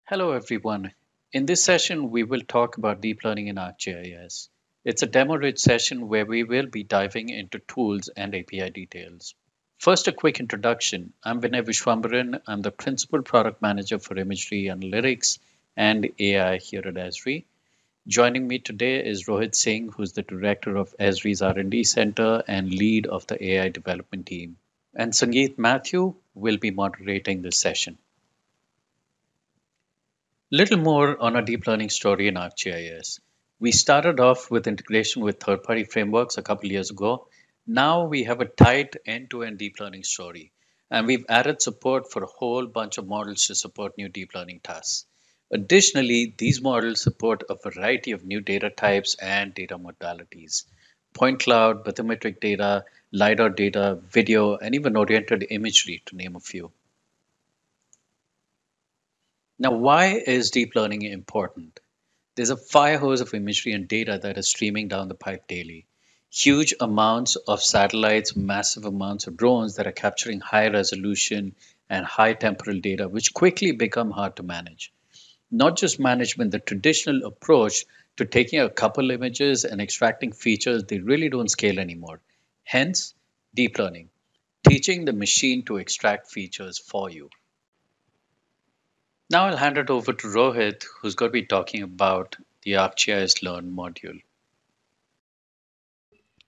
Hello, everyone. In this session, we will talk about deep learning in ArcGIS. It's a demo-rich session where we will be diving into tools and API details. First, a quick introduction. I'm Vinay Vishwambaran. I'm the Principal Product Manager for Imagery Analytics and AI here at Esri. Joining me today is Rohit Singh, who's the Director of Esri's R&D Center and lead of the AI development team. And Sangeet Matthew will be moderating this session. Little more on a deep learning story in ArcGIS. We started off with integration with third-party frameworks a couple years ago. Now we have a tight end-to-end deep learning story, and we've added support for a whole bunch of models to support new deep learning tasks. Additionally, these models support a variety of new data types and data modalities. Point cloud, bathymetric data, LiDAR data, video, and even oriented imagery, to name a few. Now, why is deep learning important? There's a fire hose of imagery and data that is streaming down the pipe daily. Huge amounts of satellites, massive amounts of drones that are capturing high resolution and high temporal data, which quickly become hard to manage. Not just management, the traditional approach to taking a couple images and extracting features, they really don't scale anymore. Hence, deep learning, teaching the machine to extract features for you. Now I'll hand it over to Rohit, who's going to be talking about the ArcGIS.learn module.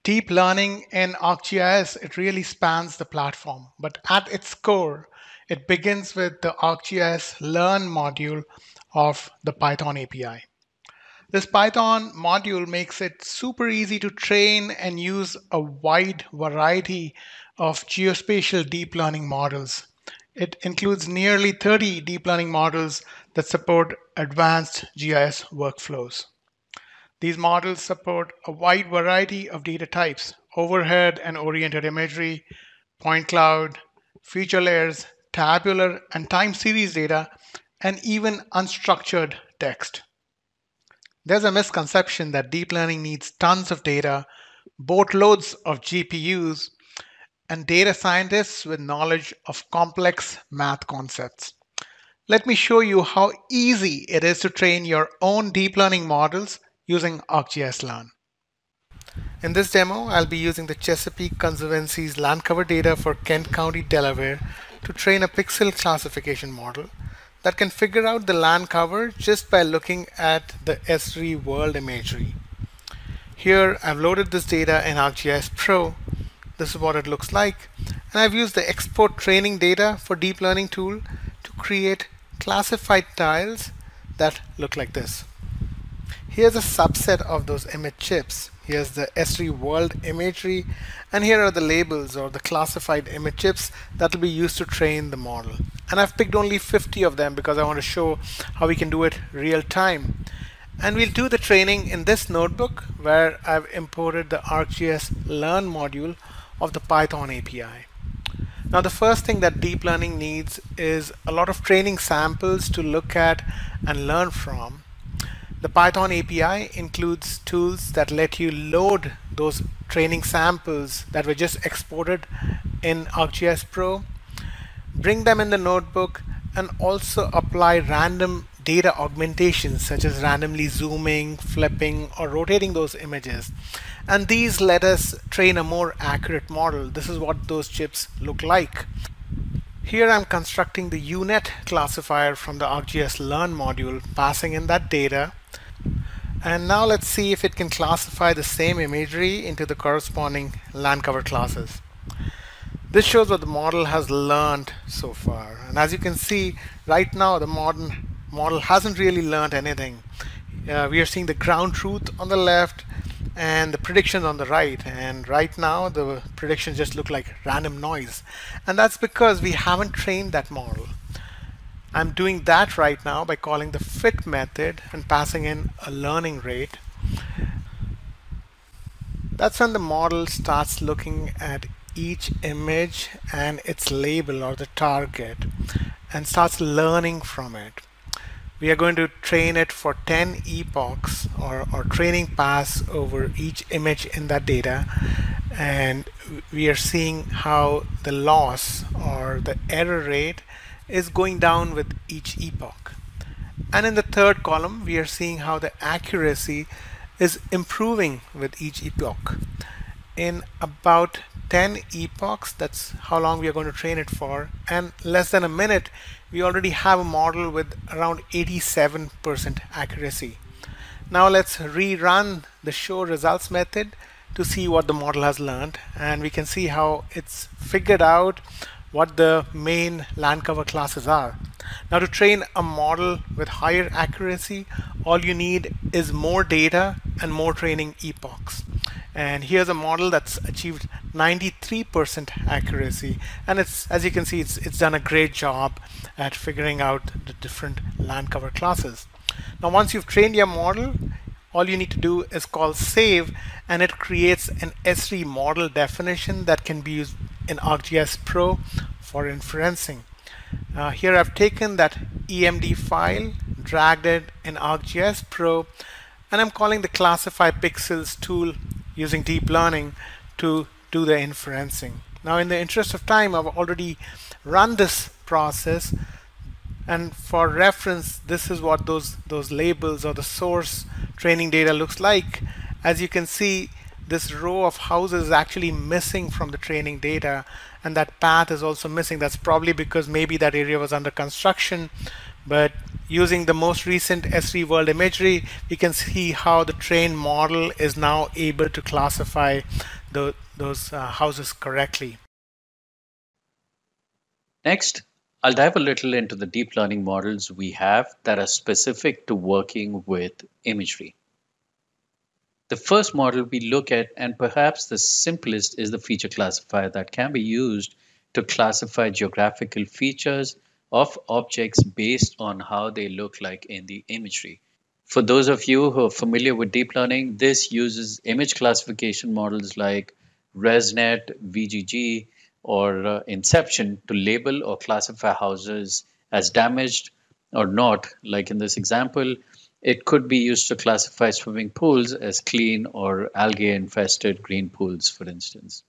Deep learning in ArcGIS, it really spans the platform, but at its core, it begins with the ArcGIS Learn module of the Python API. This Python module makes it super easy to train and use a wide variety of geospatial deep learning models. It includes nearly 30 deep learning models that support advanced GIS workflows. These models support a wide variety of data types: overhead and oriented imagery, point cloud, feature layers, tabular and time series data, and even unstructured text. There's a misconception that deep learning needs tons of data, boatloads of GPUs, and data scientists with knowledge of complex math concepts. Let me show you how easy it is to train your own deep learning models using ArcGIS Learn. In this demo, I'll be using the Chesapeake Conservancy's land cover data for Kent County, Delaware to train a pixel classification model that can figure out the land cover just by looking at the Esri world imagery. Here, I've loaded this data in ArcGIS Pro. This is what it looks like. And I've used the export training data for deep learning tool to create classified tiles that look like this. Here's a subset of those image chips. Here's the Esri world imagery, and here are the labels or the classified image chips that will be used to train the model. And I've picked only 50 of them because I want to show how we can do it real time. And we'll do the training in this notebook where I've imported the ArcGIS Learn module of the Python API. Now, the first thing that deep learning needs is a lot of training samples to look at and learn from. The Python API includes tools that let you load those training samples that were just exported in ArcGIS Pro, bring them in the notebook, and also apply random data augmentations such as randomly zooming, flipping, or rotating those images. And these let us train a more accurate model. This is what those chips look like. Here I'm constructing the UNet classifier from the ArcGIS Learn module, passing in that data. And now let's see if it can classify the same imagery into the corresponding land cover classes. This shows what the model has learned so far. And as you can see, right now the model hasn't really learned anything. We are seeing the ground truth on the left and the predictions on the right. And right now the predictions just look like random noise. And that's because we haven't trained that model. I'm doing that right now by calling the fit method and passing in a learning rate. That's when the model starts looking at each image and its label or the target and starts learning from it. We are going to train it for 10 epochs or training pass over each image in that data, and we are seeing how the loss or the error rate is going down with each epoch. And in the third column, we are seeing how the accuracy is improving with each epoch. In about 10 epochs, that's how long we are going to train it for, and less than a minute, we already have a model with around 87% accuracy. Now let's rerun the show results method to see what the model has learned, and we can see how it's figured out what the main land cover classes are. Now to train a model with higher accuracy, all you need is more data and more training epochs. And here's a model that's achieved 93% accuracy, and it's, as you can see, it's done a great job at figuring out the different land cover classes. Now once you've trained your model, all you need to do is call save, and it creates an Esri model definition that can be used in ArcGIS Pro for inferencing. Here I've taken that EMD file, dragged it in ArcGIS Pro, and I'm calling the classify pixels tool using deep learning to do the inferencing. Now in the interest of time, I've already run this process, and for reference, this is what those labels or the source training data looks like. As you can see, this row of houses is actually missing from the training data, and that path is also missing. That's probably because maybe that area was under construction, but using the most recent Esri world imagery, we can see how the trained model is now able to classify those houses correctly. Next, I'll dive a little into the deep learning models we have that are specific to working with imagery. The first model we look at, and perhaps the simplest, is the feature classifier that can be used to classify geographical features of objects based on how they look like in the imagery. For those of you who are familiar with deep learning, this uses image classification models like ResNet, VGG, or Inception to label or classify houses as damaged or not. Like in this example, it could be used to classify swimming pools as clean or algae infested green pools, for instance.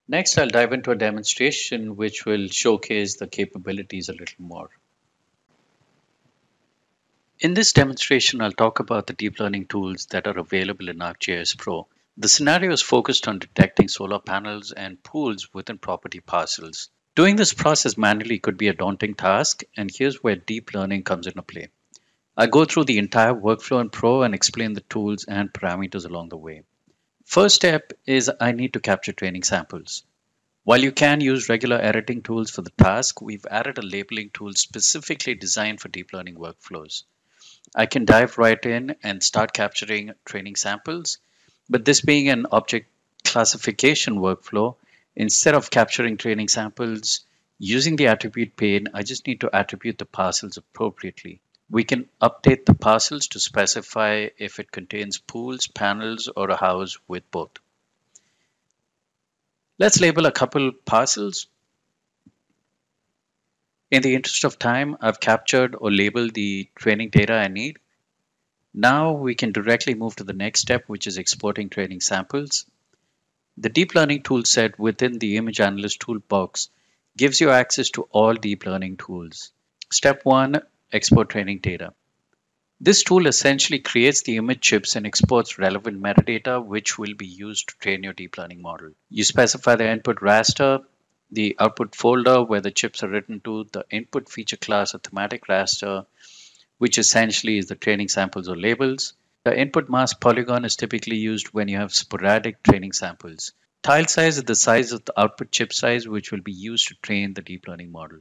Next, I'll dive into a demonstration which will showcase the capabilities a little more. In this demonstration, I'll talk about the deep learning tools that are available in ArcGIS Pro. The scenario is focused on detecting solar panels and pools within property parcels. Doing this process manually could be a daunting task, and here's where deep learning comes into play. I go through the entire workflow in Pro and explain the tools and parameters along the way. First step is I need to capture training samples. While you can use regular editing tools for the task, we've added a labeling tool specifically designed for deep learning workflows. I can dive right in and start capturing training samples, but this being an object classification workflow, instead of capturing training samples using the attribute pane, I just need to attribute the parcels appropriately. We can update the parcels to specify if it contains pools, panels, or a house with both. Let's label a couple parcels. In the interest of time, I've captured or labeled the training data I need. Now we can directly move to the next step, which is exporting training samples. The deep learning tool set within the image analyst toolbox gives you access to all deep learning tools. Step 1, export training data. This tool essentially creates the image chips and exports relevant metadata, which will be used to train your deep learning model. You specify the input raster, the output folder where the chips are written to, the input feature class or thematic raster, which essentially is the training samples or labels. The input mask polygon is typically used when you have sporadic training samples. Tile size is the size of the output chip size, which will be used to train the deep learning model.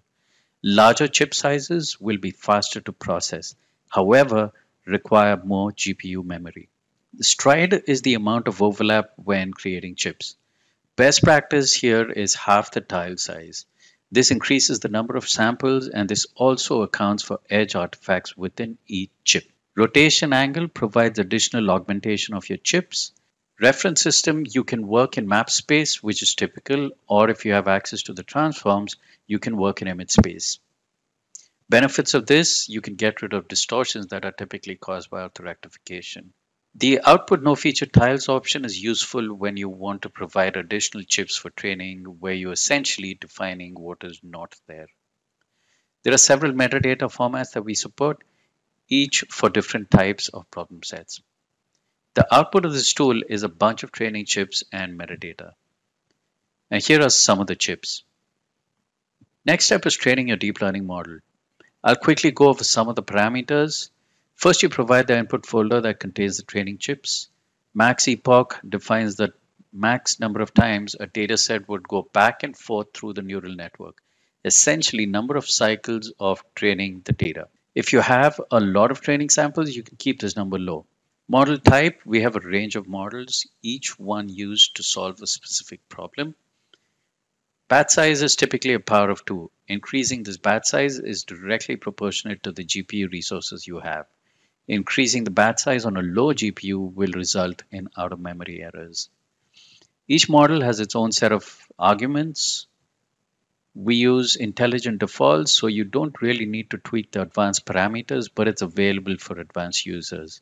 Larger chip sizes will be faster to process, however, require more GPU memory. The stride is the amount of overlap when creating chips. Best practice here is half the tile size. This increases the number of samples, and this also accounts for edge artifacts within each chip. Rotation angle provides additional augmentation of your chips. Reference system, you can work in map space, which is typical, or if you have access to the transforms, you can work in image space. Benefits of this, you can get rid of distortions that are typically caused by auto-rectification. The output no feature tiles option is useful when you want to provide additional chips for training, where you're essentially defining what is not there. There are several metadata formats that we support. each for different types of problem sets. The output of this tool is a bunch of training chips and metadata. And here are some of the chips. Next step is training your deep learning model. I'll quickly go over some of the parameters. First, you provide the input folder that contains the training chips. Max epoch defines the max number of times a data set would go back and forth through the neural network, essentially number of cycles of training the data. If you have a lot of training samples, you can keep this number low. Model type, we have a range of models, each one used to solve a specific problem. Batch size is typically a power of 2. Increasing this batch size is directly proportionate to the GPU resources you have. Increasing the batch size on a low GPU will result in out-of-memory errors. Each model has its own set of arguments. We use intelligent defaults, so you don't really need to tweak the advanced parameters, but it's available for advanced users.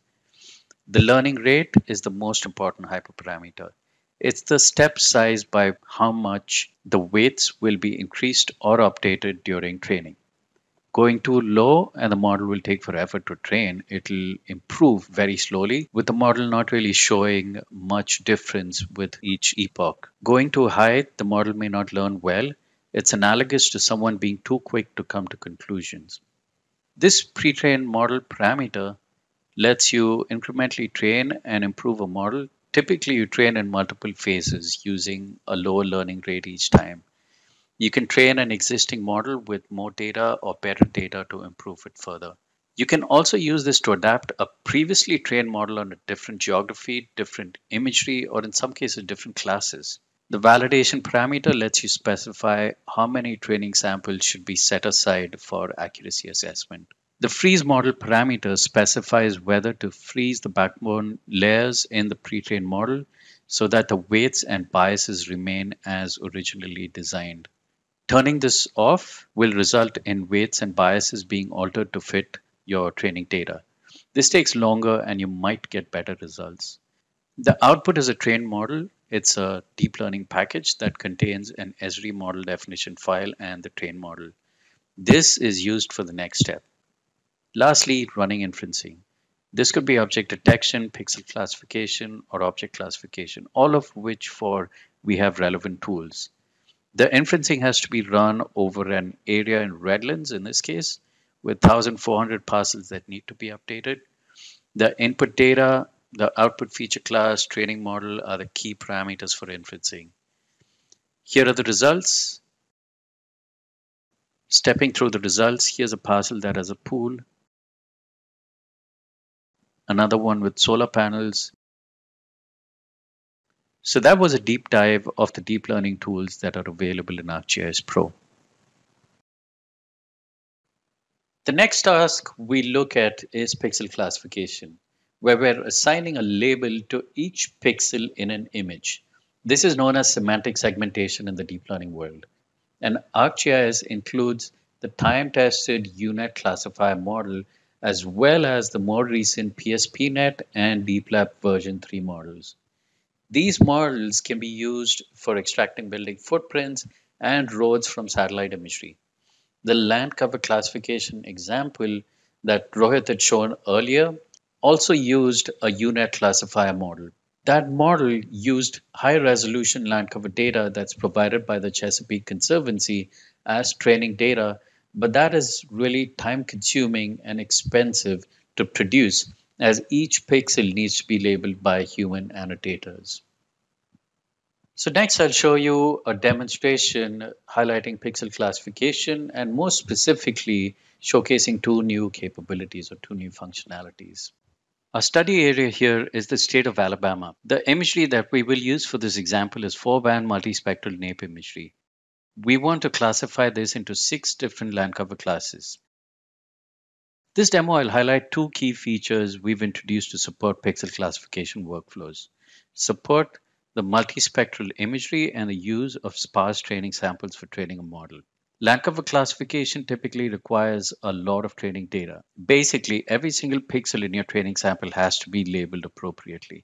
The learning rate is the most important hyperparameter. It's the step size by how much the weights will be increased or updated during training. Going too low and the model will take forever to train, it'll improve very slowly, with the model not really showing much difference with each epoch. Going too high, the model may not learn well. It's analogous to someone being too quick to come to conclusions. This pre-trained model parameter lets you incrementally train and improve a model. Typically, you train in multiple phases using a lower learning rate each time. You can train an existing model with more data or better data to improve it further. You can also use this to adapt a previously trained model on a different geography, different imagery, or in some cases, different classes. The validation parameter lets you specify how many training samples should be set aside for accuracy assessment. The freeze model parameter specifies whether to freeze the backbone layers in the pre-trained model so that the weights and biases remain as originally designed. Turning this off will result in weights and biases being altered to fit your training data. This takes longer and you might get better results. The output is a trained model. It's a deep learning package that contains an Esri model definition file and the trained model. This is used for the next step. Lastly, running inferencing. This could be object detection, pixel classification, or object classification, all of which for we have relevant tools. The inferencing has to be run over an area in Redlands in this case, with 1,400 parcels that need to be updated. The input data, the output feature class, training model are the key parameters for inferencing. Here are the results. Stepping through the results, here's a parcel that has a pool, another one with solar panels. So that was a deep dive of the deep learning tools that are available in ArcGIS Pro. The next task we look at is pixel classification, where we're assigning a label to each pixel in an image. This is known as semantic segmentation in the deep learning world. And ArcGIS includes the time-tested UNet classifier model as well as the more recent PSPNet and DeepLab version 3 models. These models can be used for extracting building footprints and roads from satellite imagery. The land cover classification example that Rohit had shown earlier also used a UNet classifier model. That model used high resolution land cover data that's provided by the Chesapeake Conservancy as training data, but that is really time consuming and expensive to produce as each pixel needs to be labeled by human annotators. So next I'll show you a demonstration highlighting pixel classification and more specifically showcasing two new capabilities or two new functionalities. Our study area here is the state of Alabama. The imagery that we will use for this example is 4-band multispectral nape imagery. We want to classify this into 6 different land cover classes. This demo I'll highlight 2 key features we've introduced to support pixel classification workflows. Support the multispectral imagery and the use of sparse training samples for training a model. Land cover classification typically requires a lot of training data. Basically, every single pixel in your training sample has to be labeled appropriately.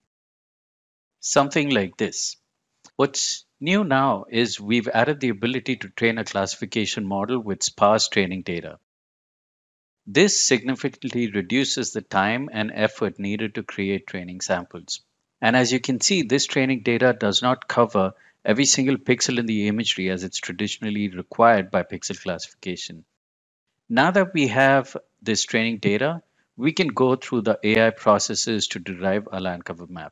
Something like this. What's new now is we've added the ability to train a classification model with sparse training data. This significantly reduces the time and effort needed to create training samples. And as you can see, this training data does not cover every single pixel in the imagery as it's traditionally required by pixel classification. Now that we have this training data, we can go through the AI processes to derive a land cover map.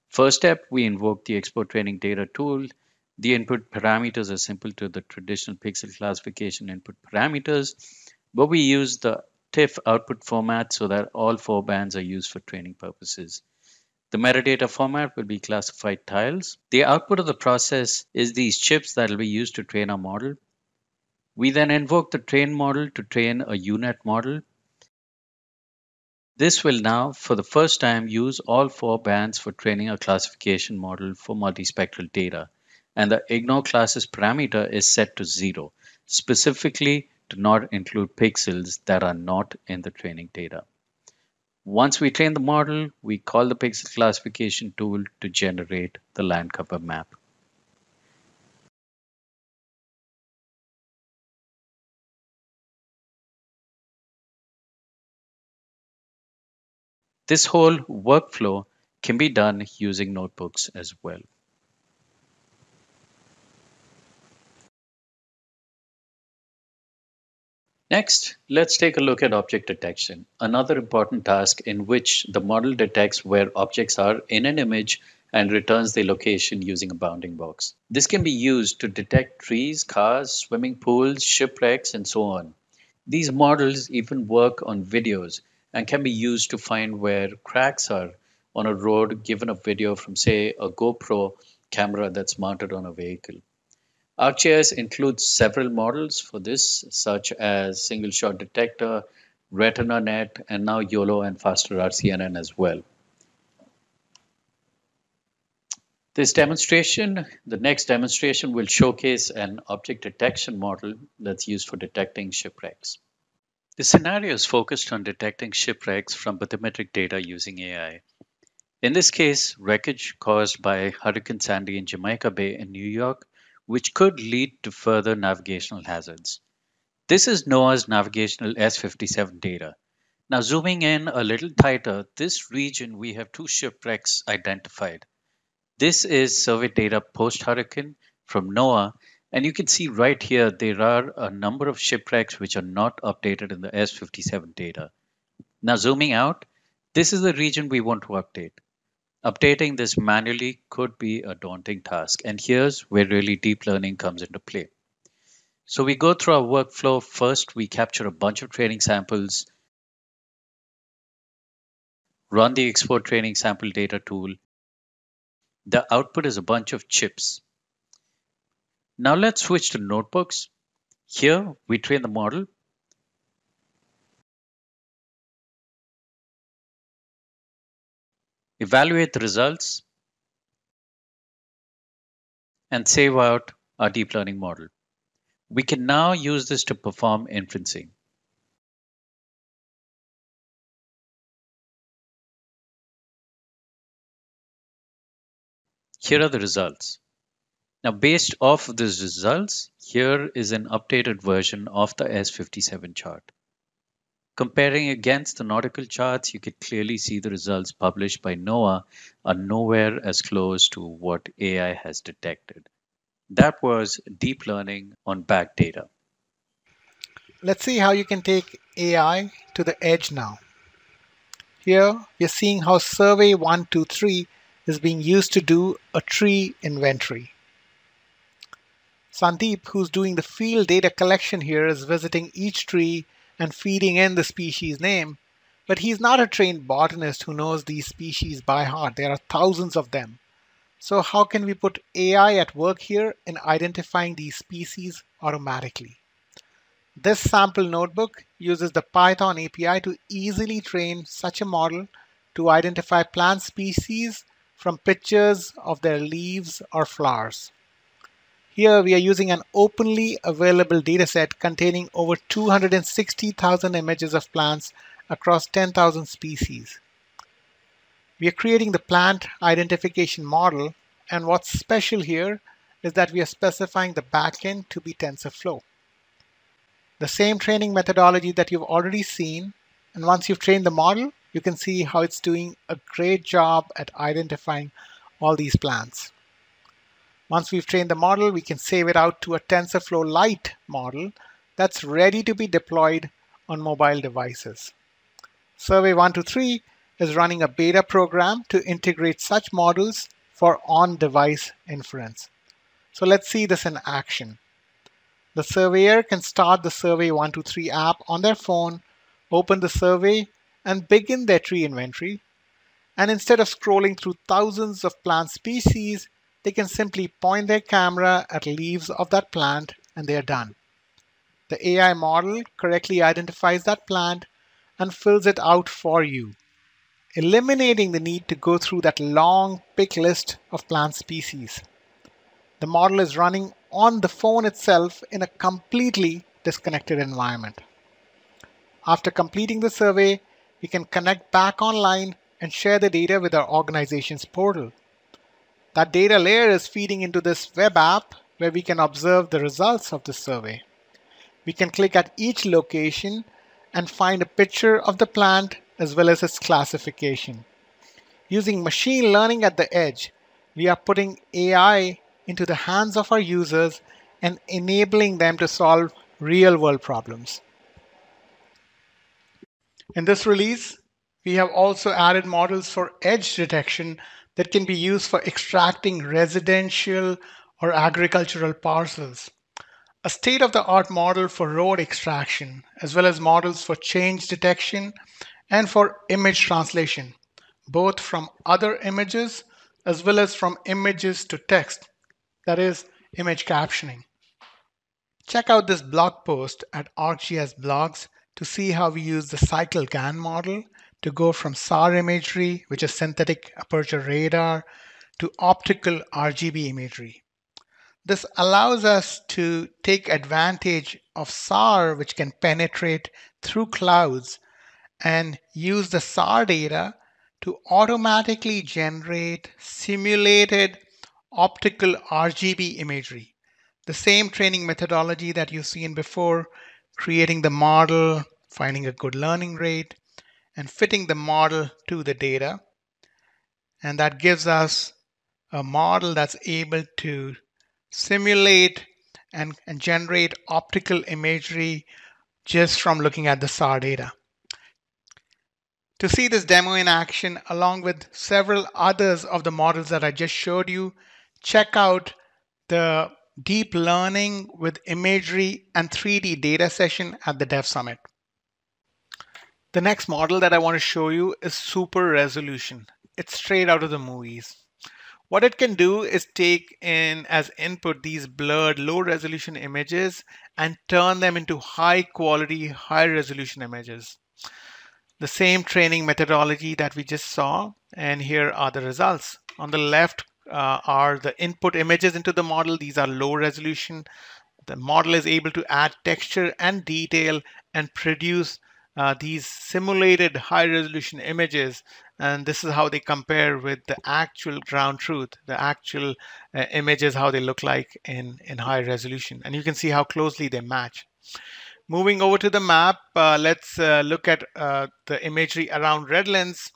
First step, we invoke the export training data tool. The input parameters are simple to the traditional pixel classification input parameters, but we use the TIFF output format so that all four bands are used for training purposes. The metadata format will be classified tiles. The output of the process is these chips that will be used to train our model. We then invoke the train model to train a UNet model. This will now, for the first time, use all four bands for training a classification model for multispectral data. And the ignore classes parameter is set to 0, specifically to not include pixels that are not in the training data. Once we train the model, we call the pixel classification tool to generate the land cover map. This whole workflow can be done using notebooks as well. Next, let's take a look at object detection, another important task in which the model detects where objects are in an image and returns their location using a bounding box. This can be used to detect trees, cars, swimming pools, shipwrecks, and so on. These models even work on videos and can be used to find where cracks are on a road given a video from, say, a GoPro camera that's mounted on a vehicle. ArcGIS includes several models for this, such as single shot detector, RetinaNet, and now YOLO and faster RCNN as well. The next demonstration will showcase an object detection model that's used for detecting shipwrecks. The scenario is focused on detecting shipwrecks from bathymetric data using AI. In this case, wreckage caused by Hurricane Sandy in Jamaica Bay in New York, which could lead to further navigational hazards. This is NOAA's navigational S57 data. Now, zooming in a little tighter, this region we have two shipwrecks identified. This is survey data post hurricane from NOAA, and you can see right here there are a number of shipwrecks which are not updated in the S57 data. Now, zooming out, this is the region we want to update. Updating this manually could be a daunting task, and here's where really deep learning comes into play. So we go through our workflow. First, we capture a bunch of training samples, run the export training sample data tool. The output is a bunch of chips. Now let's switch to notebooks. Here, we train the model, evaluate the results, and save out our deep learning model. We can now use this to perform inferencing. Here are the results. Now, based off of these results, here is an updated version of the S57 chart. Comparing against the nautical charts, you can clearly see the results published by NOAA are nowhere as close to what AI has detected. That was deep learning on back data. Let's see how you can take AI to the edge now. Here, we're seeing how Survey 123 is being used to do a tree inventory. Sandeep, who's doing the field data collection here, is visiting each tree and feeding in the species name, but he's not a trained botanist who knows these species by heart. There are thousands of them. So how can we put AI at work here in identifying these species automatically? This sample notebook uses the Python API to easily train such a model to identify plant species from pictures of their leaves or flowers. Here we are using an openly available dataset containing over 260,000 images of plants across 10,000 species. We are creating the plant identification model, and what's special here is that we are specifying the backend to be TensorFlow. The same training methodology that you've already seen. And once you've trained the model, you can see how it's doing a great job at identifying all these plans. Once we've trained the model, we can save it out to a TensorFlow Lite model that's ready to be deployed on mobile devices. Survey 123 is running a beta program to integrate such models for on-device inference. So let's see this in action. The surveyor can start the Survey 123 app on their phone, open the survey, and begin their tree inventory. And instead of scrolling through thousands of plant species, they can simply point their camera at leaves of that plant and they're done. The AI model correctly identifies that plant and fills it out for you, eliminating the need to go through that long pick list of plant species. The model is running on the phone itself in a completely disconnected environment. After completing the survey, we can connect back online and share the data with our organization's portal. That data layer is feeding into this web app where we can observe the results of the survey. We can click at each location and find a picture of the plant as well as its classification. Using machine learning at the edge, we are putting AI into the hands of our users and enabling them to solve real-world problems. In this release, we have also added models for edge detection that can be used for extracting residential or agricultural parcels. A state-of-the-art model for road extraction, as well as models for change detection and for image translation, both from other images as well as from images to text, that is, image captioning. Check out this blog post at ArcGIS Blogs to see how we use the cycle GAN model to go from SAR imagery, which is synthetic aperture radar, to optical RGB imagery. This allows us to take advantage of SAR, which can penetrate through clouds, and use the SAR data to automatically generate simulated optical RGB imagery. The same training methodology that you've seen before, creating the model, finding a good learning rate, and fitting the model to the data. And that gives us a model that's able to simulate and generate optical imagery just from looking at the SAR data. To see this demo in action, along with several others of the models that I just showed you, check out the Deep Learning with Imagery and 3D data session at the Dev Summit. The next model that I want to show you is super resolution. It's straight out of the movies. What it can do is take in as input these blurred low resolution images and turn them into high quality, high resolution images. The same training methodology that we just saw, and here are the results. On the left are the input images into the model. These are low resolution. The model is able to add texture and detail and produce these simulated high resolution images. And this is how they compare with the actual ground truth, the actual images, how they look like in high resolution. And you can see how closely they match. Moving over to the map, let's look at the imagery around Redlands.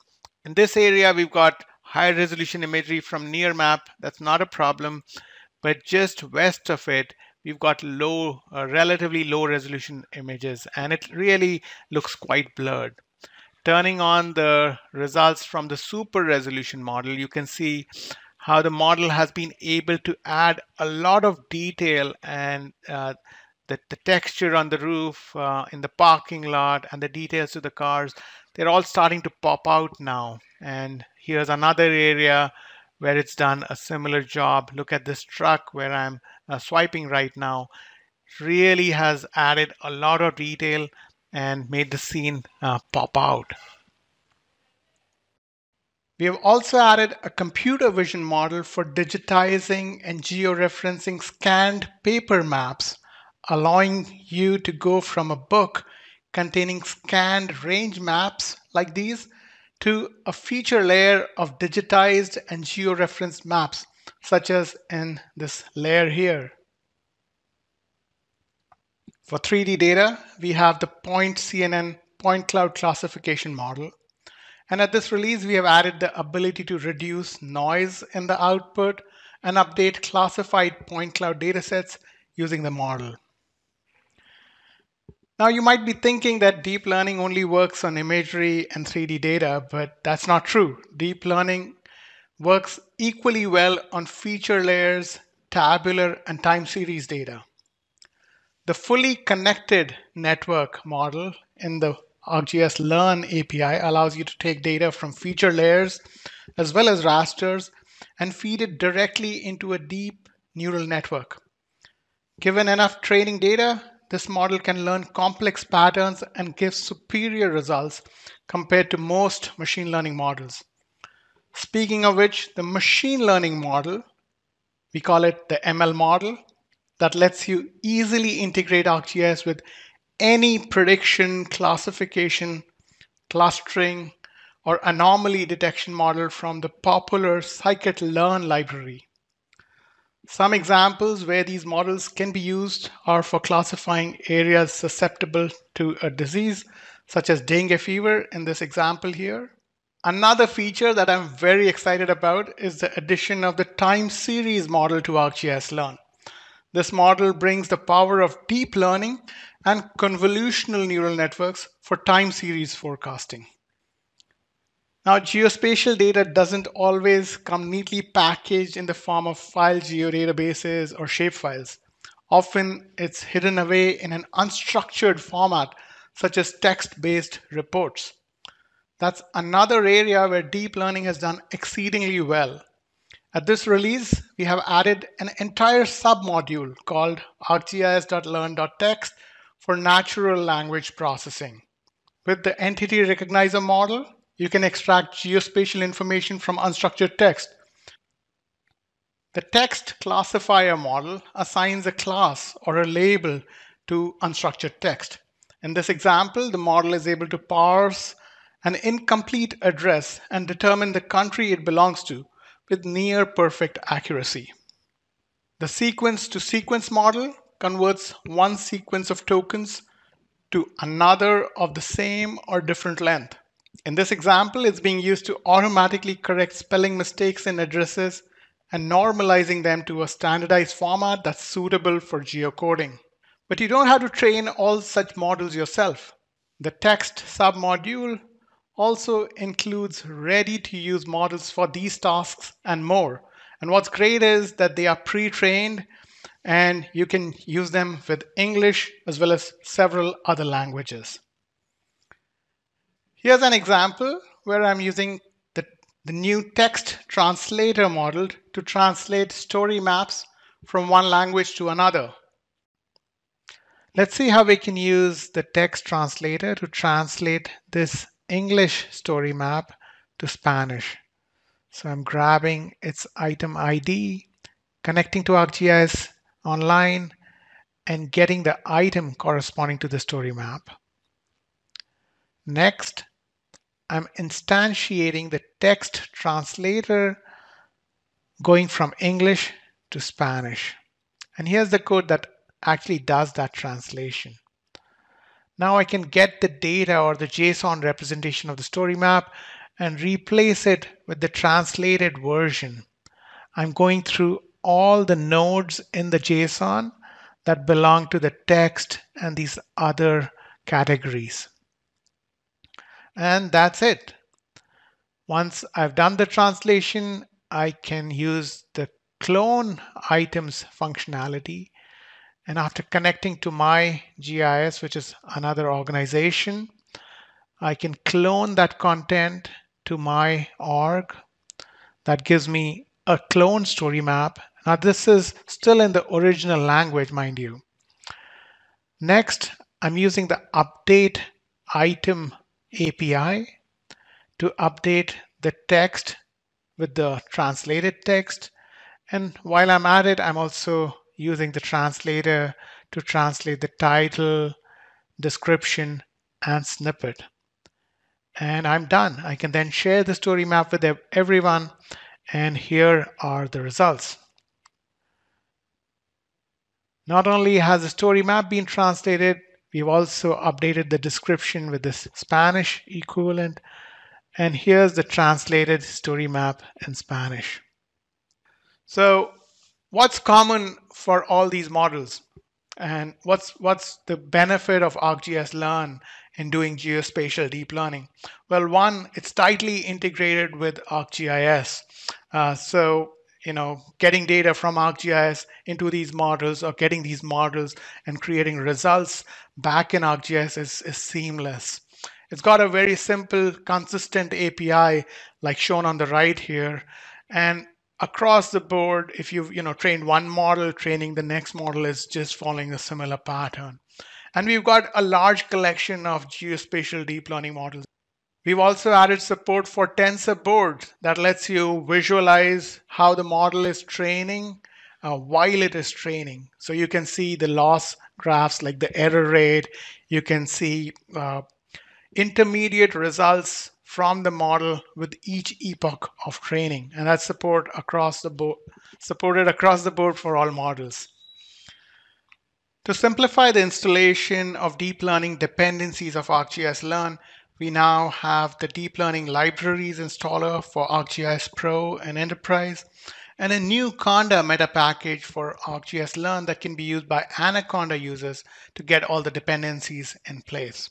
In this area, we've got high resolution imagery from near map. That's not a problem. But just west of it, we've got relatively low resolution images, and it really looks quite blurred. Turning on the results from the super resolution model, you can see how the model has been able to add a lot of detail and the texture on the roof, in the parking lot, and the details to the cars, they're all starting to pop out now. And here's another area where it's done a similar job. Look at this truck where I'm swiping right now. It really has added a lot of detail and made the scene pop out. We have also added a computer vision model for digitizing and georeferencing scanned paper maps, allowing you to go from a book containing scanned range maps like these to a feature layer of digitized and georeferenced maps, such as in this layer here. For 3D data, we have the point CNN point cloud classification model. And at this release, we have added the ability to reduce noise in the output and update classified point cloud datasets using the model. Now, you might be thinking that deep learning only works on imagery and 3D data, but that's not true. Deep learning works equally well on feature layers, tabular, and time series data. The fully connected network model in the ArcGIS Learn API allows you to take data from feature layers as well as rasters and feed it directly into a deep neural network. Given enough training data, this model can learn complex patterns and give superior results compared to most machine learning models. Speaking of which, the machine learning model, we call it the ML model, that lets you easily integrate ArcGIS with any prediction, classification, clustering, or anomaly detection model from the popular scikit-learn library. Some examples where these models can be used are for classifying areas susceptible to a disease, such as dengue fever in this example here. Another feature that I'm very excited about is the addition of the time series model to ArcGIS Learn. This model brings the power of deep learning and convolutional neural networks for time series forecasting. Now, geospatial data doesn't always come neatly packaged in the form of file geodatabases or shapefiles. Often, it's hidden away in an unstructured format, such as text-based reports. That's another area where deep learning has done exceedingly well. At this release, we have added an entire submodule called arcgis.learn.text for natural language processing. With the entity recognizer model, you can extract geospatial information from unstructured text. The text classifier model assigns a class or a label to unstructured text. In this example, the model is able to parse an incomplete address and determine the country it belongs to with near perfect accuracy. The sequence to sequence model converts one sequence of tokens to another of the same or different length. In this example, it's being used to automatically correct spelling mistakes in addresses and normalizing them to a standardized format that's suitable for geocoding. But you don't have to train all such models yourself. The text submodule also includes ready-to-use models for these tasks and more. And what's great is that they are pre-trained and you can use them with English as well as several other languages. Here's an example where I'm using the new text translator model to translate story maps from one language to another. Let's see how we can use the text translator to translate this English story map to Spanish. So I'm grabbing its item ID, connecting to ArcGIS Online, and getting the item corresponding to the story map. Next, I'm instantiating the text translator going from English to Spanish. And here's the code that actually does that translation. Now I can get the data or the JSON representation of the story map and replace it with the translated version. I'm going through all the nodes in the JSON that belong to the text and these other categories. And that's it. Once I've done the translation, I can use the clone items functionality. And after connecting to my GIS, which is another organization, I can clone that content to my org. That gives me a clone story map. Now this is still in the original language, mind you. Next, I'm using the update item API to update the text with the translated text. And while I'm at it, I'm also using the translator to translate the title, description, and snippet. And I'm done. I can then share the story map with everyone, and here are the results. Not only has the story map been translated, we've also updated the description with the Spanish equivalent. And here's the translated story map in Spanish. So what's common for all these models? And what's the benefit of ArcGIS Learn in doing geospatial deep learning? Well, one, it's tightly integrated with ArcGIS. So getting data from ArcGIS into these models, or getting these models and creating results back in ArcGIS is seamless. It's got a very simple, consistent API, like shown on the right here, and across the board, if you've trained one model, training the next model is just following a similar pattern. And we've got a large collection of geospatial deep learning models. We've also added support for tensor boards that lets you visualize how the model is training while it is training. So you can see the loss graphs, like the error rate. You can see intermediate results from the model with each epoch of training, and that's supported across the board for all models. To simplify the installation of deep learning dependencies of ArcGIS Learn, we now have the deep learning libraries installer for ArcGIS Pro and Enterprise, and a new Conda meta package for ArcGIS Learn that can be used by Anaconda users to get all the dependencies in place.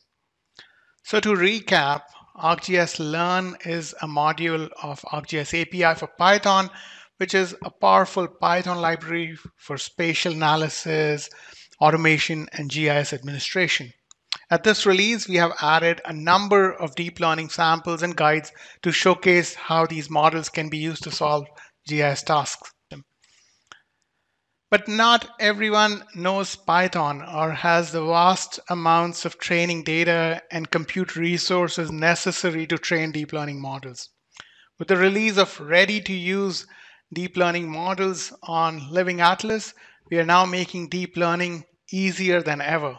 So to recap, ArcGIS Learn is a module of ArcGIS API for Python, which is a powerful Python library for spatial analysis, automation, and GIS administration. At this release, we have added a number of deep learning samples and guides to showcase how these models can be used to solve GIS tasks. But not everyone knows Python or has the vast amounts of training data and compute resources necessary to train deep learning models. With the release of ready-to-use deep learning models on Living Atlas, we are now making deep learning easier than ever.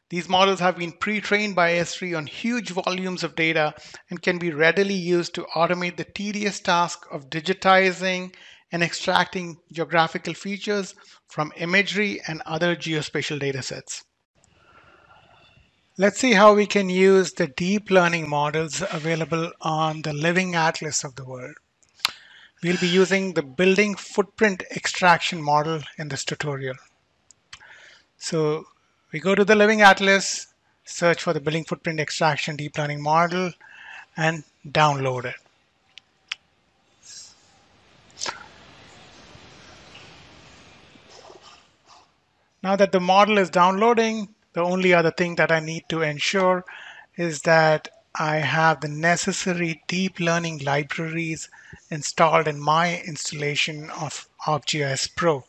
These models have been pre-trained by Esri on huge volumes of data and can be readily used to automate the tedious task of digitizing and extracting geographical features from imagery and other geospatial datasets. Let's see how we can use the deep learning models available on the Living Atlas of the world. We'll be using the building footprint extraction model in this tutorial. So we go to the Living Atlas, search for the building footprint extraction deep learning model, and download it. Now that the model is downloading, the only other thing that I need to ensure is that I have the necessary deep learning libraries installed in my installation of ArcGIS Pro.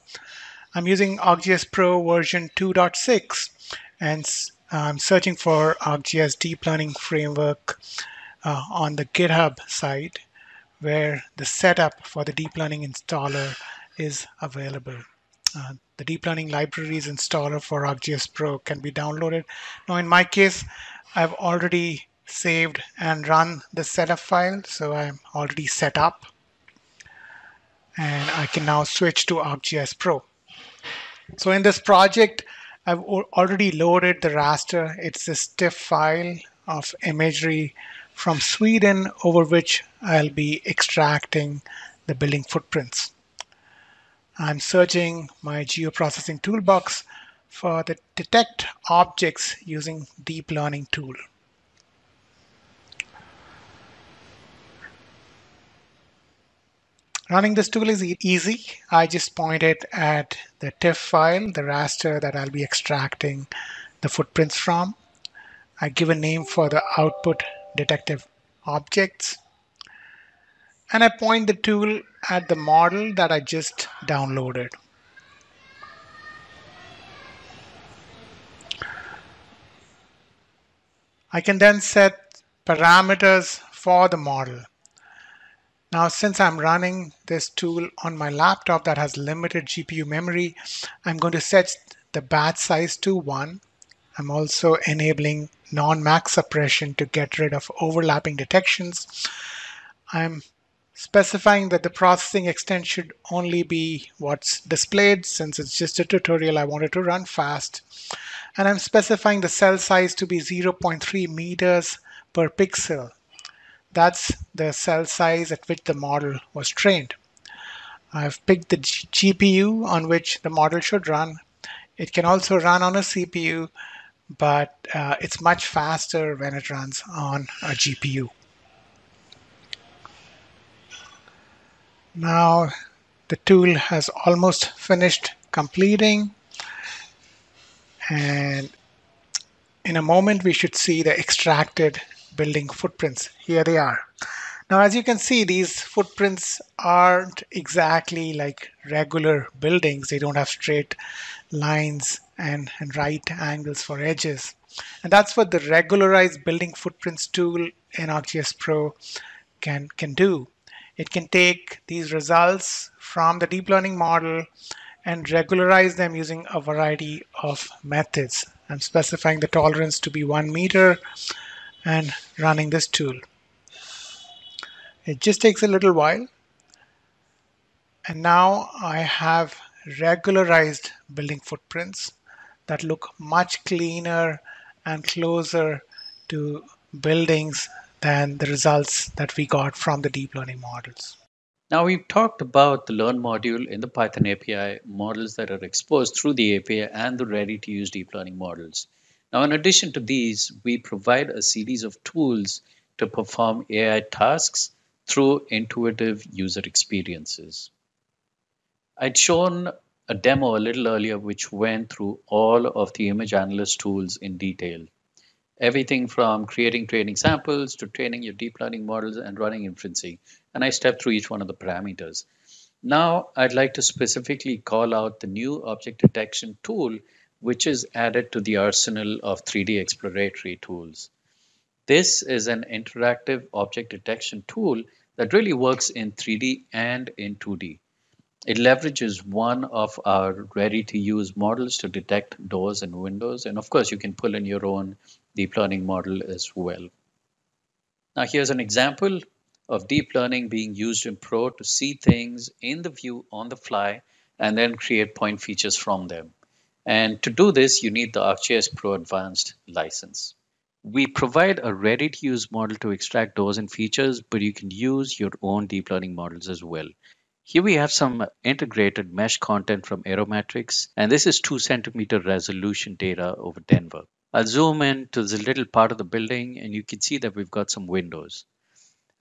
I'm using ArcGIS Pro version 2.6, and I'm searching for ArcGIS Deep Learning Framework on the GitHub site, where the setup for the deep learning installer is available. The deep learning libraries installer for ArcGIS Pro can be downloaded. Now, in my case, I've already saved and run the setup file, so I'm already set up, and I can now switch to ArcGIS Pro. So in this project, I've already loaded the raster. It's a stiff file of imagery from Sweden over which I'll be extracting the building footprints. I'm searching my geoprocessing toolbox for the detect objects using deep learning tool. Running this tool is easy. I just point it at the TIFF file, the raster that I'll be extracting the footprints from. I give a name for the output detective objects, and I point the tool at the model that I just downloaded. I can then set parameters for the model. Now, since I'm running this tool on my laptop that has limited GPU memory, I'm going to set the batch size to 1. I'm also enabling non-max suppression to get rid of overlapping detections. I'm specifying that the processing extent should only be what's displayed since it's just a tutorial I wanted to run fast. And I'm specifying the cell size to be 0.3 meters per pixel. That's the cell size at which the model was trained. I've picked the GPU on which the model should run. It can also run on a CPU, but it's much faster when it runs on a GPU. Now the tool has almost finished completing, and in a moment we should see the extracted building footprints. Here they are. Now, as you can see, these footprints aren't exactly like regular buildings. They don't have straight lines and right angles for edges. And that's what the regularized building footprints tool in ArcGIS Pro can do. It can take these results from the deep learning model and regularize them using a variety of methods. I'm specifying the tolerance to be 1 meter and running this tool. It just takes a little while. And now I have regularized building footprints that look much cleaner and closer to buildings than the results that we got from the deep learning models. Now, we've talked about the Learn module in the Python API, models that are exposed through the API, and the ready to use deep learning models. Now, in addition to these, we provide a series of tools to perform AI tasks through intuitive user experiences. I'd shown a demo a little earlier which went through all of the image analyst tools in detail. Everything from creating training samples to training your deep learning models and running inferencing. And I stepped through each one of the parameters. Now, I'd like to specifically call out the new object detection tool, which is added to the arsenal of 3D exploratory tools. This is an interactive object detection tool that really works in 3D and in 2D. It leverages one of our ready to use models to detect doors and windows. And of course, you can pull in your own deep learning model as well. Now, here's an example of deep learning being used in Pro to see things in the view on the fly and then create point features from them. And to do this, you need the ArcGIS Pro Advanced license. We provide a ready to use model to extract doors and features, but you can use your own deep learning models as well. Here we have some integrated mesh content from Aerometrics, and this is 2 centimeter resolution data over Denver. I'll zoom in to the little part of the building, and you can see that we've got some windows.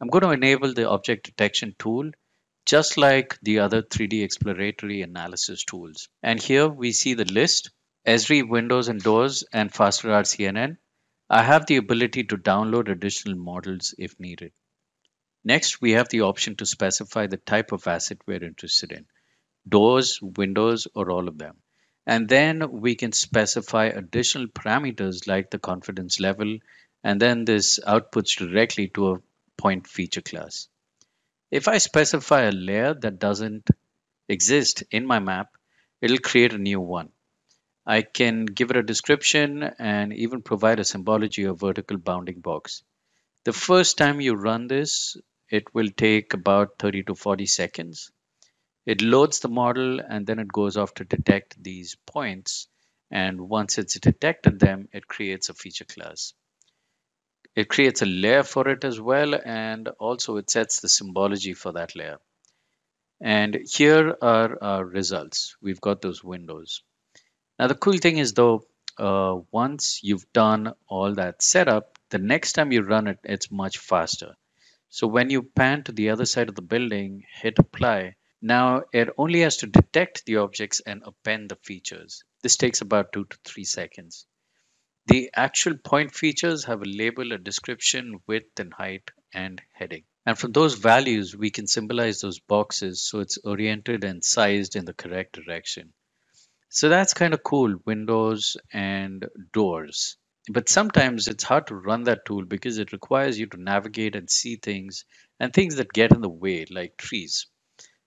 I'm going to enable the object detection tool, just like the other 3D exploratory analysis tools. And here we see the list, Esri windows and doors, and faster RCNN. I have the ability to download additional models if needed. Next, we have the option to specify the type of asset we're interested in, doors, windows, or all of them. And then we can specify additional parameters like the confidence level, and then this outputs directly to a point feature class. If I specify a layer that doesn't exist in my map, it'll create a new one. I can give it a description and even provide a symbology of vertical bounding box. The first time you run this, it will take about 30 to 40 seconds. It loads the model and then it goes off to detect these points. And once it's detected them, it creates a feature class. It creates a layer for it as well, and also it sets the symbology for that layer. And here are our results. We've got those windows. Now, the cool thing is though, once you've done all that setup, the next time you run it, it's much faster. So when you pan to the other side of the building, hit apply, now it only has to detect the objects and append the features. This takes about 2 to 3 seconds. The actual point features have a label, a description, width and height, and heading. And from those values, we can symbolize those boxes so it's oriented and sized in the correct direction. So that's kind of cool, windows and doors. But sometimes it's hard to run that tool because it requires you to navigate and see things and things that get in the way, like trees.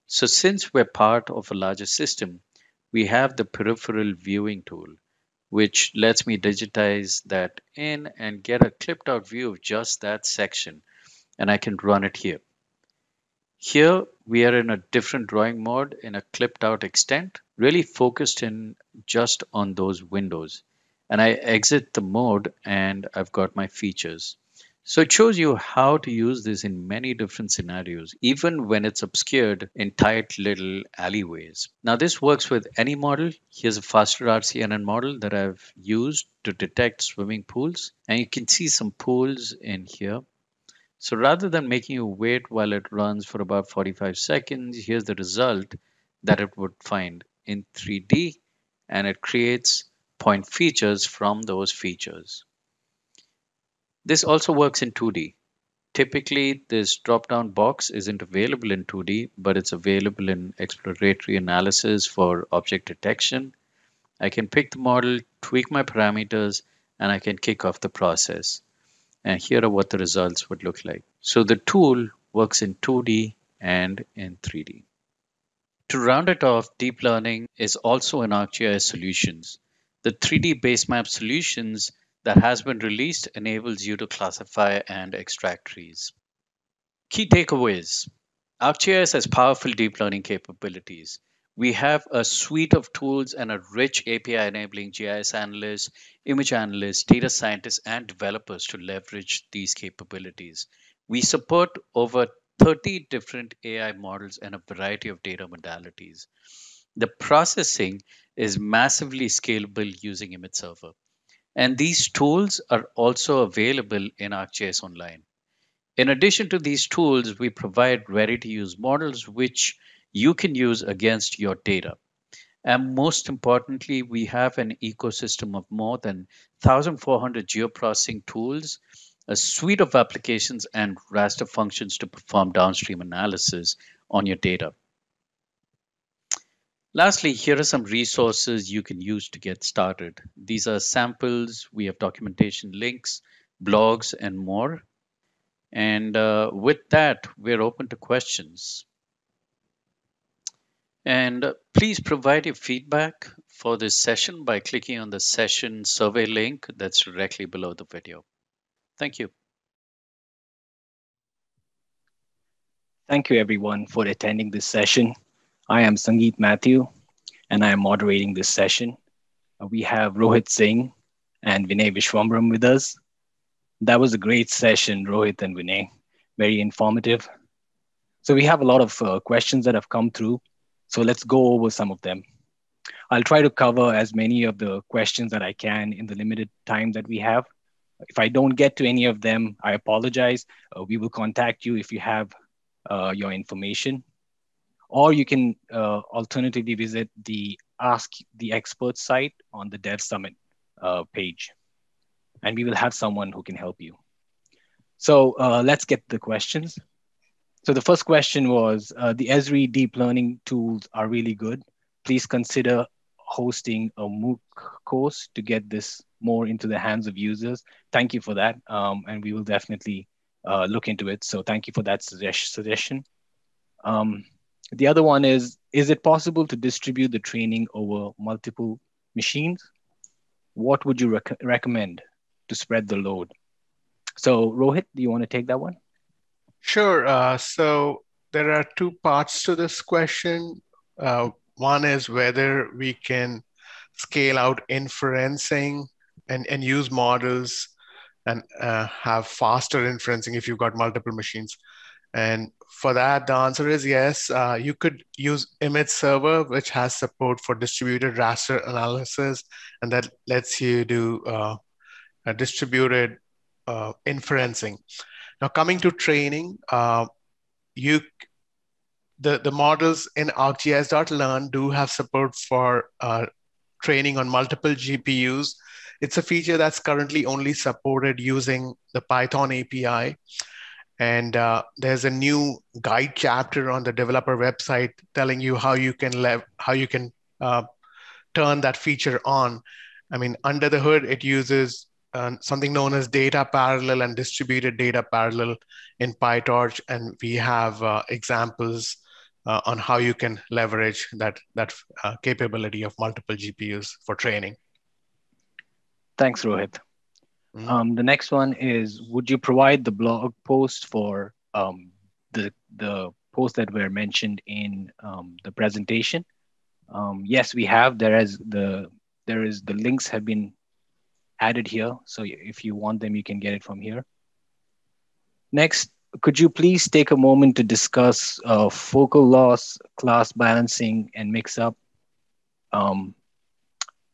So since we're part of a larger system, we have the peripheral viewing tool, which lets me digitize that in and get a clipped out view of just that section. And I can run it here. Here we are in a different drawing mode in a clipped out extent, really focused in just on those windows. And I exit the mode and I've got my features. So it shows you how to use this in many different scenarios, even when it's obscured in tight little alleyways. Now, this works with any model. Here's a faster RCNN model that I've used to detect swimming pools. And you can see some pools in here. So rather than making you wait while it runs for about 45 seconds, here's the result that it would find in 3D, and it creates point features from those features. This also works in 2D. Typically, this drop down box isn't available in 2D, but it's available in exploratory analysis for object detection. I can pick the model, tweak my parameters, and I can kick off the process. And here are what the results would look like. So the tool works in 2D and in 3D. To round it off, deep learning is also in ArcGIS solutions. The 3D Basemap solutions that has been released enables you to classify and extract trees. Key takeaways. ArcGIS has powerful deep learning capabilities. We have a suite of tools and a rich API enabling GIS analysts, image analysts, data scientists, and developers to leverage these capabilities. We support over 30 different AI models and a variety of data modalities. The processing is massively scalable using Image Server. And these tools are also available in ArcGIS Online. In addition to these tools, we provide ready to use models which you can use against your data. And most importantly, we have an ecosystem of more than 1,400 geoprocessing tools, a suite of applications, and raster functions to perform downstream analysis on your data. Lastly, here are some resources you can use to get started. These are samples, we have documentation links, blogs, and more. And with that, we're open to questions. And please provide your feedback for this session by clicking on the session survey link that's directly below the video. Thank you. Thank you, everyone, for attending this session. I am Sangeet Matthew, and I am moderating this session. We have Rohit Singh and Vinay Vishwambaram with us. That was a great session, Rohit and Vinay. Very informative. So we have a lot of questions that have come through. So let's go over some of them. I'll try to cover as many of the questions that I can in the limited time that we have. If I don't get to any of them, I apologize. We will contact you if you have your information. Or you can alternatively visit the Ask the Expert site on the Dev Summit page. And we will have someone who can help you. So let's get the questions. So the first question was, the Esri deep learning tools are really good. Please consider hosting a MOOC course to get this more into the hands of users. Thank you for that. And we will definitely look into it. So thank you for that suggestion. The other one is it possible to distribute the training over multiple machines? What would you recommend to spread the load? So Rohit, do you want to take that one? Sure. So there are two parts to this question. One is whether we can scale out inferencing and use models and have faster inferencing if you've got multiple machines. And for that, the answer is yes. You could use Image Server, which has support for distributed raster analysis, and that lets you do a distributed inferencing. Now, coming to training, you the models in arcgis.learn do have support for training on multiple GPUs. It's a feature that's currently only supported using the Python API. And there's a new guide chapter on the developer website telling you how you can turn that feature on. I mean, under the hood, it uses something known as data parallel and distributed data parallel in PyTorch, and we have examples on how you can leverage that capability of multiple GPUs for training. Thanks, Rohit. The next one is, would you provide the blog post for the posts that were mentioned in the presentation. Yes, we have. There is the links have been added here. So if you want them, you can get it from here. Next, could you please take a moment to discuss focal loss, class balancing, and mix-up? Um,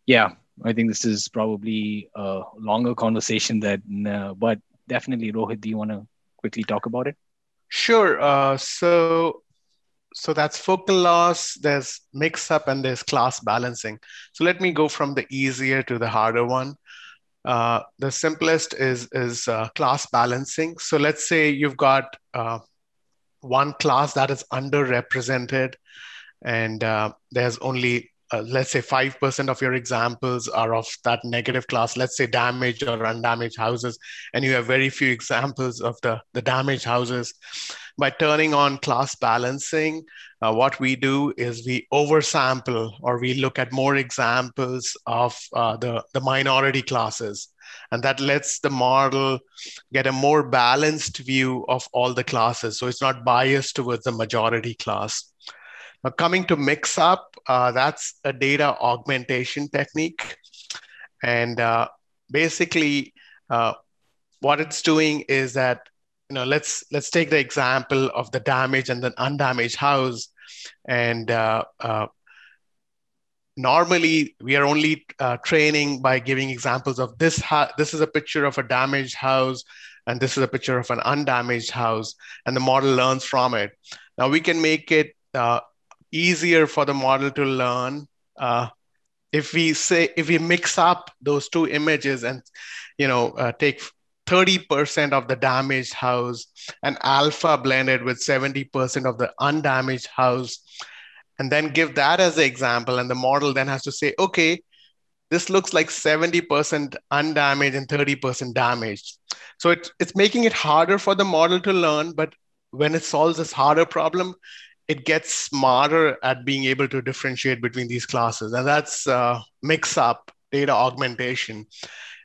yeah, I think this is probably a longer conversation but definitely, Rohit, do you want to quickly talk about it? Sure. So that's focal loss, there's mix up, and there's class balancing. So let me go from the easier to the harder one. The simplest is class balancing. So let's say you've got one class that is underrepresented, and there's only let's say 5% of your examples are of that negative class, let's say damaged or undamaged houses, and you have very few examples of the damaged houses. By turning on class balancing, what we do is we oversample, or we look at more examples of the minority classes. And that lets the model get a more balanced view of all the classes. So it's not biased towards the majority class. Now, coming to mix up, that's a data augmentation technique. And basically, what it's doing is that, let's take the example of the damaged and the undamaged house. And normally, we are only training by giving examples of this. This is a picture of a damaged house, and this is a picture of an undamaged house, and the model learns from it. Now, we can make it easier for the model to learn if we mix up those two images and take 30% of the damaged house and alpha blended with 70% of the undamaged house, and then give that as the example. And the model then has to say, okay, this looks like 70% undamaged and 30% damaged. So it's making it harder for the model to learn, but when it solves this harder problem, it gets smarter at being able to differentiate between these classes. And that's mix up, data augmentation.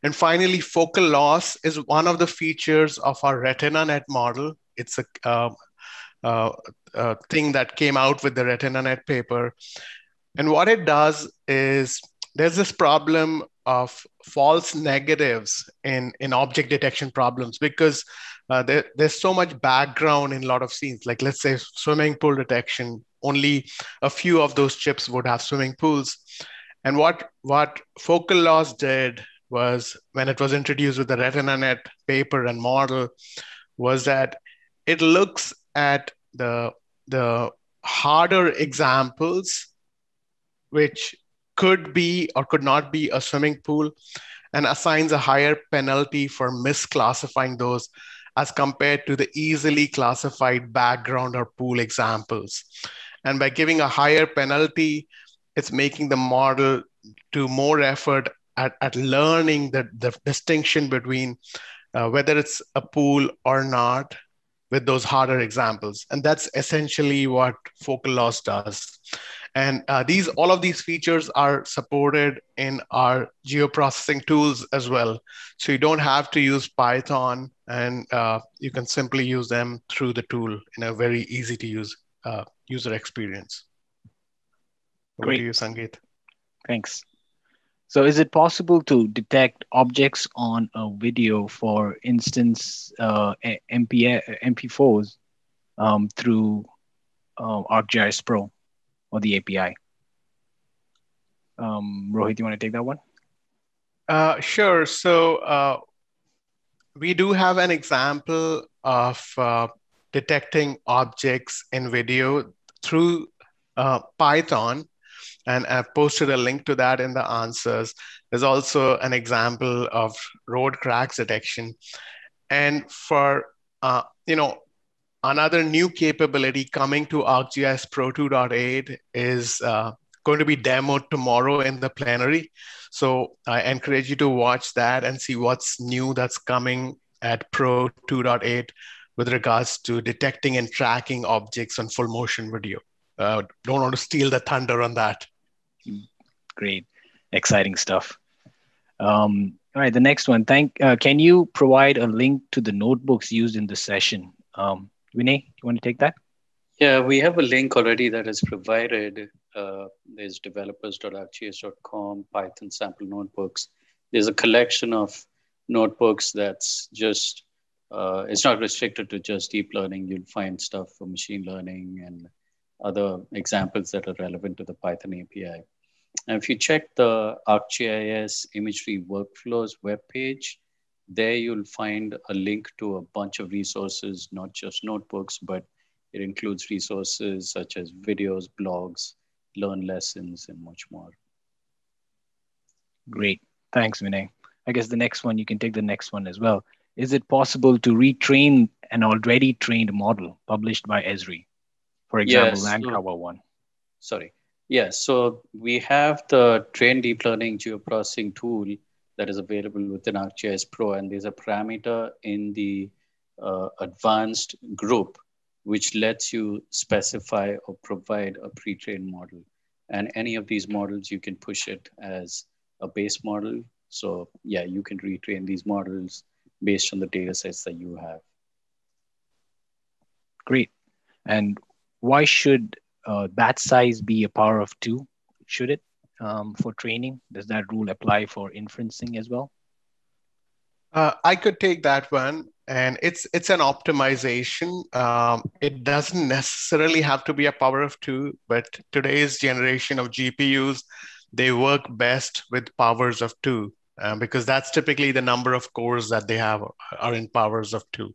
And finally, focal loss is one of the features of our RetinaNet model. It's a thing that came out with the RetinaNet paper. And what it does is there's this problem of false negatives in object detection problems, because there's so much background in a lot of scenes. Like, let's say swimming pool detection, only a few of those chips would have swimming pools. And what focal loss did was, when it was introduced with the RetinaNet paper and model, was that it looks at the harder examples, which could be or could not be a swimming pool, and assigns a higher penalty for misclassifying those as compared to the easily classified background or pool examples. And by giving a higher penalty, it's making the model do more effort at learning the distinction between whether it's a pool or not with those harder examples. And that's essentially what focal loss does. And all of these features are supported in our geoprocessing tools as well. So you don't have to use Python, and you can simply use them through the tool in a very easy to use user experience. Over to you, Sangeet. Thanks. So is it possible to detect objects on a video, for instance, MP4s through ArcGIS Pro or the API? Rohit, you want to take that one? Sure. So we do have an example of detecting objects in video through Python. And I've posted a link to that in the answers. There's also an example of road cracks detection. And for, another new capability coming to ArcGIS Pro 2.8 is going to be demoed tomorrow in the plenary. So I encourage you to watch that and see what's new that's coming at Pro 2.8 with regards to detecting and tracking objects on full motion video. Don't want to steal the thunder on that. Great, exciting stuff. All right, the next one. Can you provide a link to the notebooks used in the session? Vinay, you want to take that? Yeah, we have a link already that is provided. There's developers.arcgis.com, Python sample notebooks. There's a collection of notebooks that's just, it's not restricted to just deep learning. You'll find stuff for machine learning and other examples that are relevant to the Python API. And if you check the ArcGIS imagery workflows webpage, there you'll find a link to a bunch of resources, not just notebooks, but it includes resources such as videos, blogs, learn lessons, and much more. Great. Thanks, Vinay. I guess the next one, you can take the next one as well. Is it possible to retrain an already trained model published by Esri? For example, Yes, land cover one. sorry. Yes, so we have the trained deep learning geoprocessing tool that is available within ArcGIS Pro, and there's a parameter in the advanced group which lets you specify or provide a pre-trained model. And any of these models, you can push it as a base model. So yeah, you can retrain these models based on the data sets that you have. Great. And why should batch size be a power of 2? Should it for training? Does that rule apply for inferencing as well? I could take that one, and it's an optimization. It doesn't necessarily have to be a power of 2, but today's generation of GPUs, they work best with powers of 2, because that's typically the number of cores that they have are in powers of 2.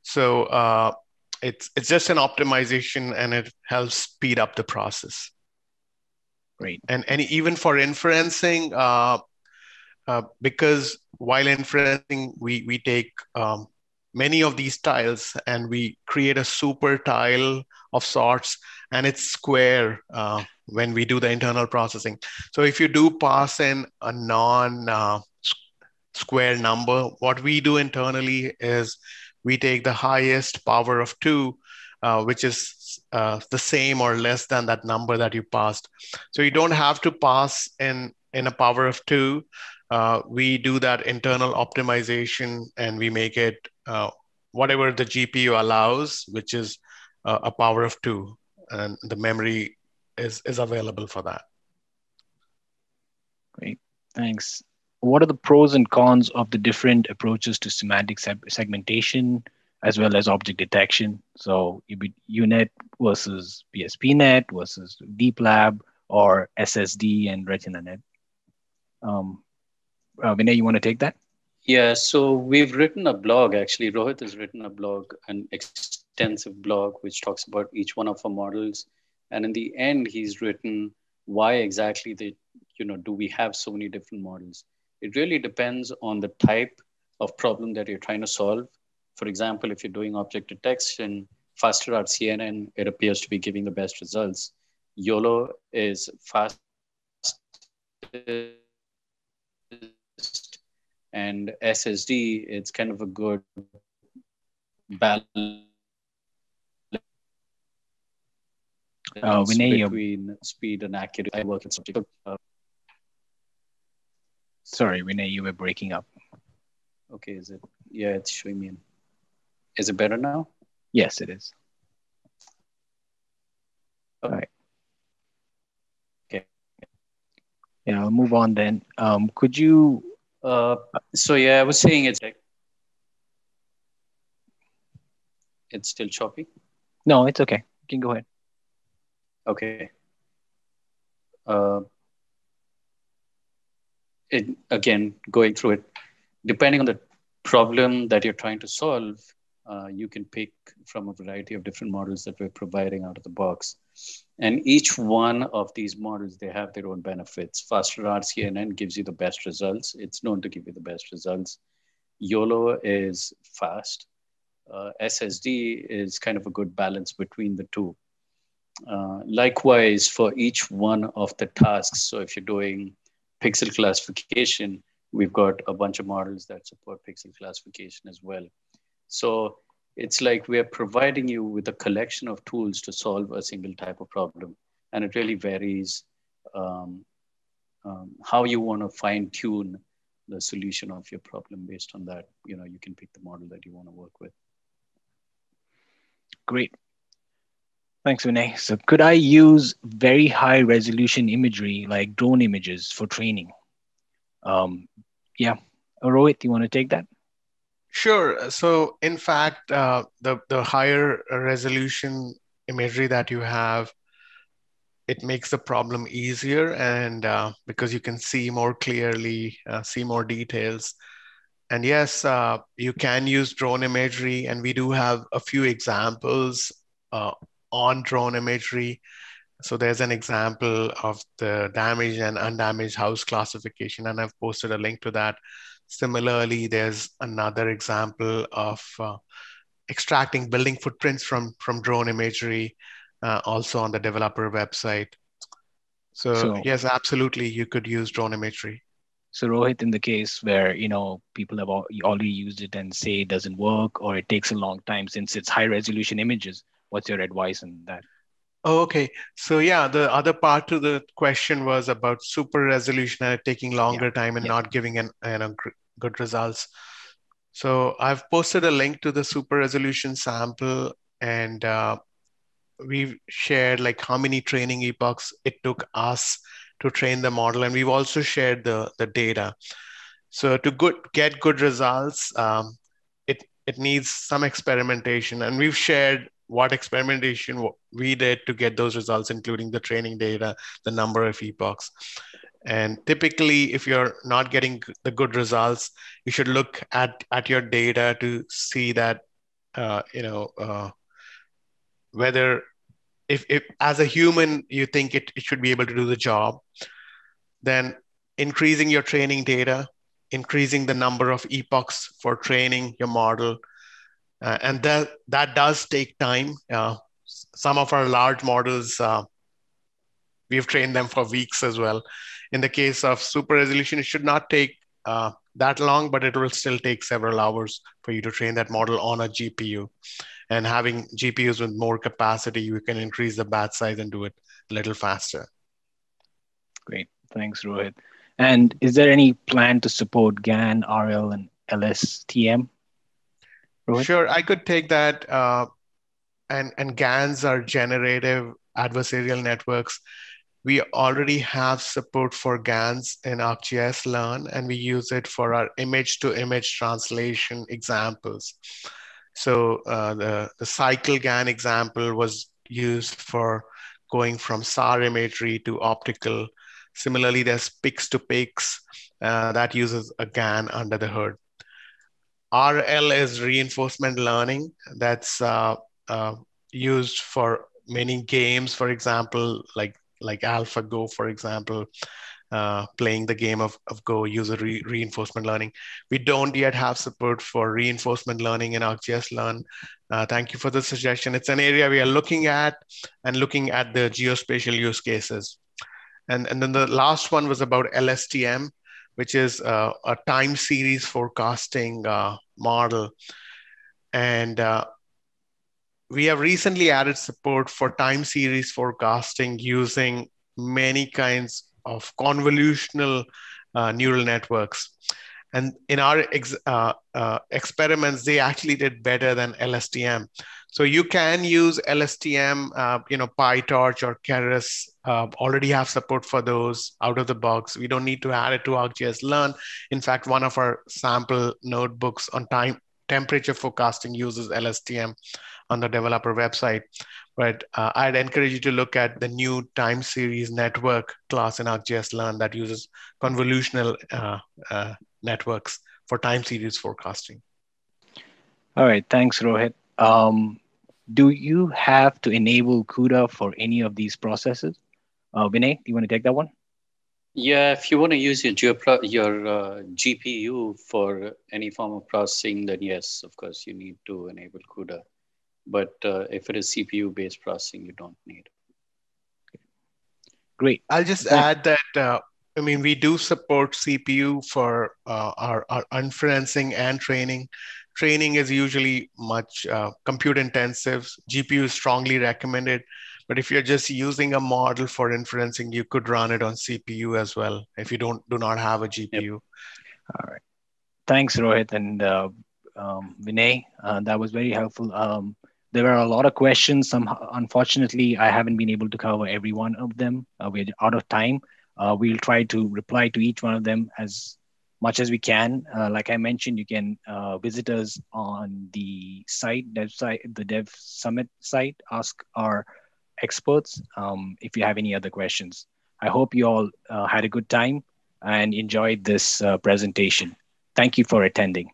So it's just an optimization, and it helps speed up the process. Great. And even for inferencing, because while inferencing, we take many of these tiles and we create a super tile of sorts, and it's square when we do the internal processing. So if you do pass in a non-square number, what we do internally is we take the highest power of 2, which is the same or less than that number that you passed. So you don't have to pass in a power of 2. We do that internal optimization, and we make it whatever the GPU allows, which is a power of 2, and the memory is available for that. Great, thanks. What are the pros and cons of the different approaches to semantic segmentation as well as object detection? So UNet versus BSPNet versus DeepLab or SSD and RetinaNet. Vinay, you want to take that? Yeah, so we've written a blog, actually. Rohit has written a blog, an extensive blog, which talks about each one of our models. And in the end, he's written why exactly do we have so many different models? It really depends on the type of problem that you're trying to solve. For example, if you're doing object detection, faster CNN, it appears to be giving the best results. YOLO is fastest, and SSD, it's kind of a good balance between speed and accuracy. I work in subject. Sorry, Vinay, you were breaking up. Okay, is it? Yeah, it's showing me. Is it better now? Yes, it is. All right. Okay. Yeah, I'll move on then. Could you? So yeah, I was saying it's still choppy. No, it's okay. You can go ahead. Okay. Again, going through it, depending on the problem that you're trying to solve, you can pick from a variety of different models that we're providing out of the box. And each one of these models, they have their own benefits. Faster RCNN gives you the best results. It's known to give you the best results. YOLO is fast. SSD is kind of a good balance between the two. Likewise, for each one of the tasks, so if you're doing pixel classification, we've got a bunch of models that support pixel classification as well. So it's like we're providing you with a collection of tools to solve a single type of problem. And it really varies how you want to fine tune the solution of your problem. Based on that, you can pick the model that you want to work with. Great. Thanks, Vinay. So could I use very high resolution imagery like drone images for training? Um, yeah. Rohit, you want to take that? Sure. So in fact, the higher resolution imagery that you have, it makes the problem easier, and because you can see more clearly, see more details. And yes, you can use drone imagery, and we do have a few examples uh, on drone imagery. So there's an example of the damaged and undamaged house classification, and I've posted a link to that. Similarly, there's another example of extracting building footprints from drone imagery, also on the developer website. So So, yes, absolutely, you could use drone imagery. so Rohit, in the case where people have already used it and say it doesn't work or it takes a long time since it's high resolution images, what's your advice on that? Oh, okay. So yeah, the other part to the question was about super resolution and it taking Yeah, longer time and yeah. not giving good results. So I've posted a link to the super resolution sample, and we've shared like how many training epochs it took us to train the model, and we've also shared the data. So to get good results, it needs some experimentation, and we've shared what experimentation we did to get those results, including the training data, the number of epochs. And typically, if you're not getting the good results, you should look at your data to see that whether if as a human you think it should be able to do the job, then increasing your training data, increasing the number of epochs for training your model, and that does take time. Some of our large models, we've trained them for weeks as well. In the case of super resolution, it should not take that long, but it will still take several hours for you to train that model on a GPU. And having GPUs with more capacity, you can increase the batch size and do it a little faster. Great. Thanks, Rohit. And is there any plan to support GAN, RL, and LSTM, Rohit? Sure, I could take that. And GANs are generative adversarial networks. We already have support for GANs in ArcGIS.learn, and we use it for our image-to-image translation examples. So the cycle GAN example was used for going from SAR imagery to optical. Similarly, there's PIX-to-PIX that uses a GAN under the hood. RL is reinforcement learning. That's uh, used for many games, for example, like AlphaGo, for example, playing the game of Go user reinforcement learning. We don't yet have support for reinforcement learning in ArcGIS.learn. Thank you for the suggestion. It's an area we are looking at and looking at the geospatial use cases. And then the last one was about LSTM, which is a time series forecasting model. And we have recently added support for time series forecasting using many kinds of convolutional neural networks. And in our experiments, they actually did better than LSTM. So you can use LSTM, PyTorch or Keras already have support for those out of the box. We don't need to add it to ArcGIS.learn. In fact, one of our sample notebooks on temperature forecasting uses LSTM on the developer website. But I'd encourage you to look at the new time series network class in ArcGIS.learn that uses convolutional networks for time series forecasting. All right. Thanks, Rohit. Do you have to enable CUDA for any of these processes? Vinay, do you want to take that one? Yeah, if you want to use your GPU for any form of processing, then yes, of course, you need to enable CUDA. But if it is CPU-based processing, you don't need. Great. I'll just add that, we do support CPU for our inferencing and training. Training is usually much compute intensive. GPU is strongly recommended. But if you're just using a model for inferencing, you could run it on CPU as well if you do not have a GPU. Yep. All right. Thanks, Rohit and Vinay. That was very helpful. There are a lot of questions. Some, unfortunately, I haven't been able to cover every one of them. We're out of time. We'll try to reply to each one of them as much as we can. Like I mentioned, you can visit us on the site, the Dev Summit site, ask our experts if you have any other questions. I hope you all had a good time and enjoyed this presentation. Thank you for attending.